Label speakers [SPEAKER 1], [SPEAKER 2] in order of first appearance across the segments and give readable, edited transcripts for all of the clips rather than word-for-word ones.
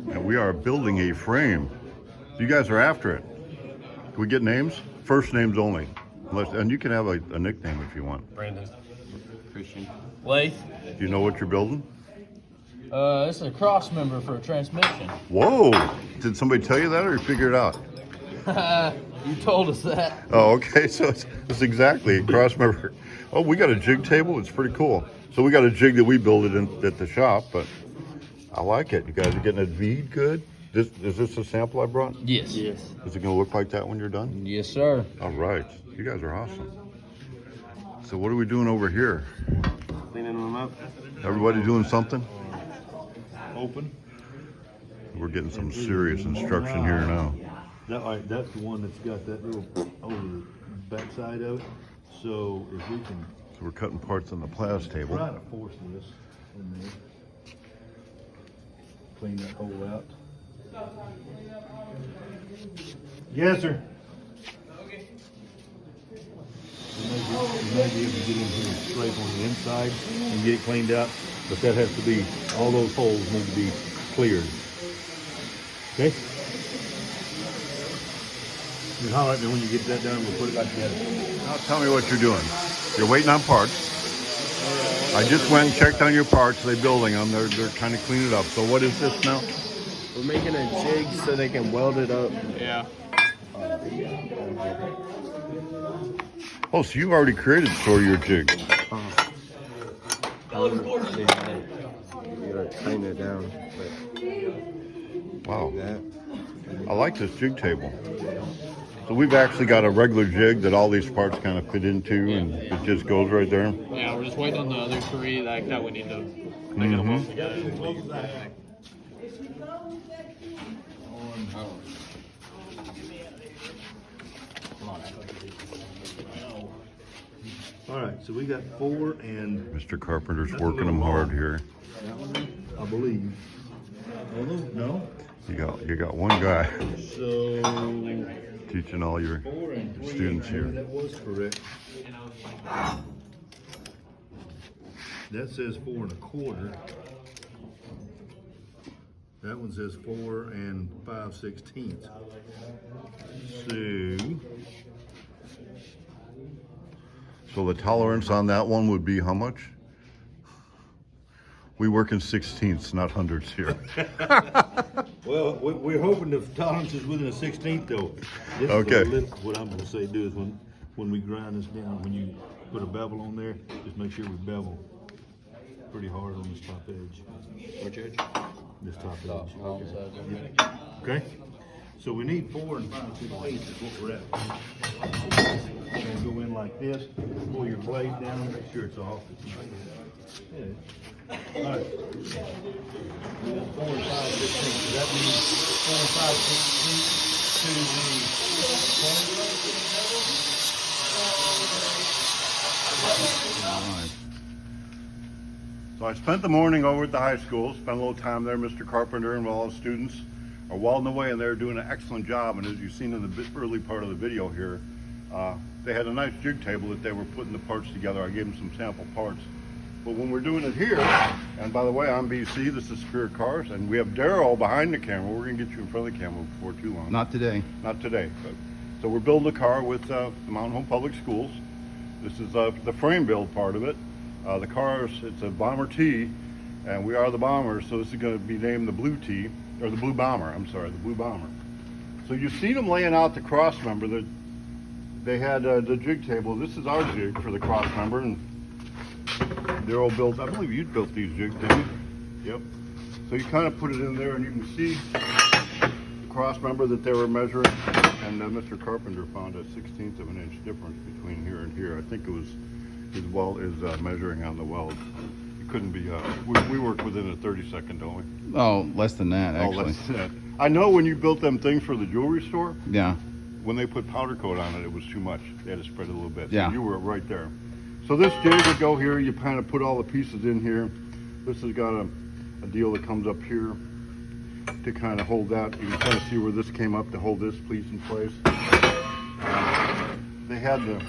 [SPEAKER 1] and we are building a frame. You guys are after it. Can we get names? First names only. And you can have a nickname if you want.
[SPEAKER 2] Brandon.
[SPEAKER 3] Christian.
[SPEAKER 2] Lath.
[SPEAKER 1] Do you know what you're building?
[SPEAKER 2] This is a cross member for a transmission.
[SPEAKER 1] Whoa! Did somebody tell you that, or you figure it out?
[SPEAKER 2] You told us that.
[SPEAKER 1] Oh, okay. So it's exactly a cross member. Oh, we got a jig table. It's pretty cool. So we got a jig that we built it in at the shop, but I like it. You guys are getting it V'd good. Is this a sample I brought?
[SPEAKER 2] Yes.
[SPEAKER 3] Yes.
[SPEAKER 1] Is it going to look like that when you're done?
[SPEAKER 2] Yes, sir.
[SPEAKER 1] All right. You guys are awesome. So what are we doing over here?
[SPEAKER 3] Cleaning them up.
[SPEAKER 1] Everybody doing something?
[SPEAKER 4] Open.
[SPEAKER 1] We're getting some serious instruction here now.
[SPEAKER 4] That's the one that's got that little over the backside of it. So if we can
[SPEAKER 1] So we're cutting parts on the plas table.
[SPEAKER 4] try to force this in there, clean that hole out. Yes, sir. You may be able to get in here and scrape on the inside and get it cleaned out, but that has to be, all those holes need to be cleared. Okay? You holler at me when you get that done, we'll put it back together.
[SPEAKER 1] Now tell me what you're doing. You're waiting on parts. I just went and checked on your parts. They're building them. They're kind of cleaning it up. So what is this now?
[SPEAKER 3] We're making a jig so they can weld it up.
[SPEAKER 2] Yeah.
[SPEAKER 1] Oh, so you've already created for your jig.
[SPEAKER 3] You gotta tighten it down.
[SPEAKER 1] Wow.
[SPEAKER 3] That.
[SPEAKER 1] I like this jig table. So we've actually got a regular jig that all these parts kind of fit into, and it just goes right there.
[SPEAKER 2] Yeah, we're just waiting on the other three that we need to make them all together.
[SPEAKER 4] All right, so we got 4 and
[SPEAKER 1] Mr. Carpenter's working them hard here.
[SPEAKER 4] that one, I believe. No?
[SPEAKER 1] You got one guy
[SPEAKER 4] So
[SPEAKER 1] teaching all your
[SPEAKER 4] 4 and 3.
[SPEAKER 1] students here.
[SPEAKER 4] That was correct. That says 4 1/4. That one says 4 5/16.
[SPEAKER 1] So the tolerance on that one would be how much? We work in 16ths, not hundredths here.
[SPEAKER 4] Well, we're hoping the tolerance is within a 16th though. This
[SPEAKER 1] Okay.
[SPEAKER 4] is what I'm gonna say do is when we grind this down, when you put a bevel on there, just make sure we bevel pretty hard on this top edge.
[SPEAKER 2] Which edge?
[SPEAKER 4] This top edge.
[SPEAKER 2] All sides.
[SPEAKER 4] Okay? So we need 4 5/16 is what we're at. And go in like this, pull your blade down, make sure it's off. Yeah. All right. We got 4 5/16. Does that mean 4 5/16 to
[SPEAKER 1] So I spent the morning over at the high school, spent a little time there. Mr. Carpenter and all the students are welding away, and they're doing an excellent job. And as you've seen in the early part of the video here, they had a nice jig table that they were putting the parts together. I gave them some sample parts. But when we're doing it here, and by the way, I'm BC, this is Spiritcars, and we have Daryl behind the camera. We're gonna get you in front of the camera before too long.
[SPEAKER 5] Not today.
[SPEAKER 1] Not today. So we're building a car with the Mountain Home Public Schools. This is the frame build part of it. The car it's a Bomber T, and we are the Bombers, so this is going to be named the Blue T, or the Blue Bomber, I'm sorry, the Blue Bomber. So you've seen them laying out the cross member. That they had the jig table. This is our jig for the cross member, and Daryl built, I believe you built these jigs, didn't you? Yep. So you kind of put it in there, and you can see the cross member that they were measuring, and Mr. Carpenter found a 1/16 of an inch difference between here and here. I think it was his weld is measuring on the weld. It couldn't be. We work within a 30-second, don't we?
[SPEAKER 5] Oh, less than that,
[SPEAKER 1] Oh,
[SPEAKER 5] actually.
[SPEAKER 1] less than that. I know when you built them things for the jewelry store,
[SPEAKER 5] Yeah.
[SPEAKER 1] when they put powder coat on it, it was too much. They had to spread it a little bit.
[SPEAKER 5] Yeah.
[SPEAKER 1] So you were right there. So this jig would go here. You kind of put all the pieces in here. This has got a deal that comes up here to kind of hold that. You can kind of see where this came up to hold this piece in place. They had the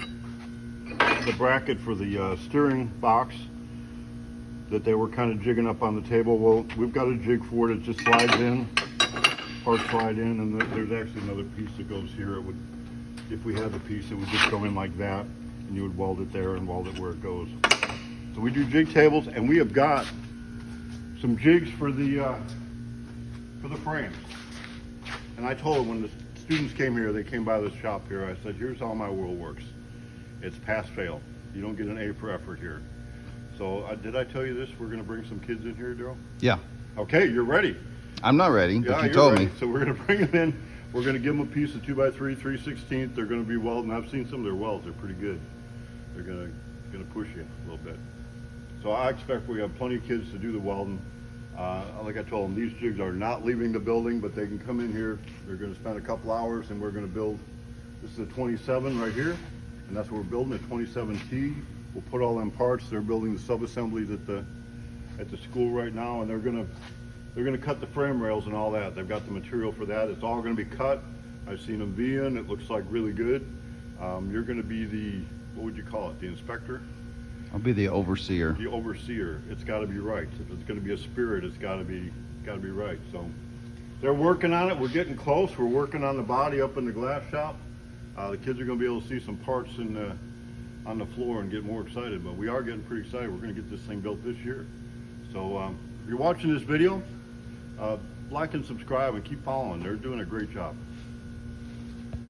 [SPEAKER 1] bracket for the steering box that they were kind of jigging up on the table. Well, we've got a jig for it. It just slides in parts slide in, and there's actually another piece that goes here. It would, if we had the piece, it would just go in like that, and you would weld it there and weld it where it goes. So we do jig tables, and we have got some jigs for the frames. And I told them when the students came here, they came by this shop here, I said, here's how my world works. It's pass-fail. You don't get an A for effort here. So did I tell you this? We're going to bring some kids in here, Daryl?
[SPEAKER 5] Yeah.
[SPEAKER 1] Okay, you're ready.
[SPEAKER 5] I'm not ready,
[SPEAKER 1] Yeah,
[SPEAKER 5] but you
[SPEAKER 1] you're
[SPEAKER 5] told
[SPEAKER 1] ready.
[SPEAKER 5] me.
[SPEAKER 1] So we're going to bring them in. We're going to give them a piece of 2x3, 3/16. They're going to be welding. I've seen some of their welds. They're pretty good. They're going to push you a little bit. So I expect we have plenty of kids to do the welding. Like I told them, these jigs are not leaving the building, but they can come in here. They're going to spend a couple hours, and we're going to build. This is a 27 right here, and that's what we're building, a 27T. We'll put all them parts. They're building the sub-assemblies at the school right now, and they're gonna cut the frame rails and all that. They've got the material for that. It's all gonna be cut. I've seen them V-in. It looks like really good. You're gonna be the, what would you call it? The inspector?
[SPEAKER 5] I'll be the overseer.
[SPEAKER 1] The overseer. It's got to be right. If it's going to be a Spirit, it's got to be right. So they're working on it. We're getting close. We're working on the body up in the glass shop. The kids are going to be able to see some parts on the floor and get more excited. But we are getting pretty excited. We're going to get this thing built this year. So if you're watching this video, like and subscribe and keep following. They're doing a great job.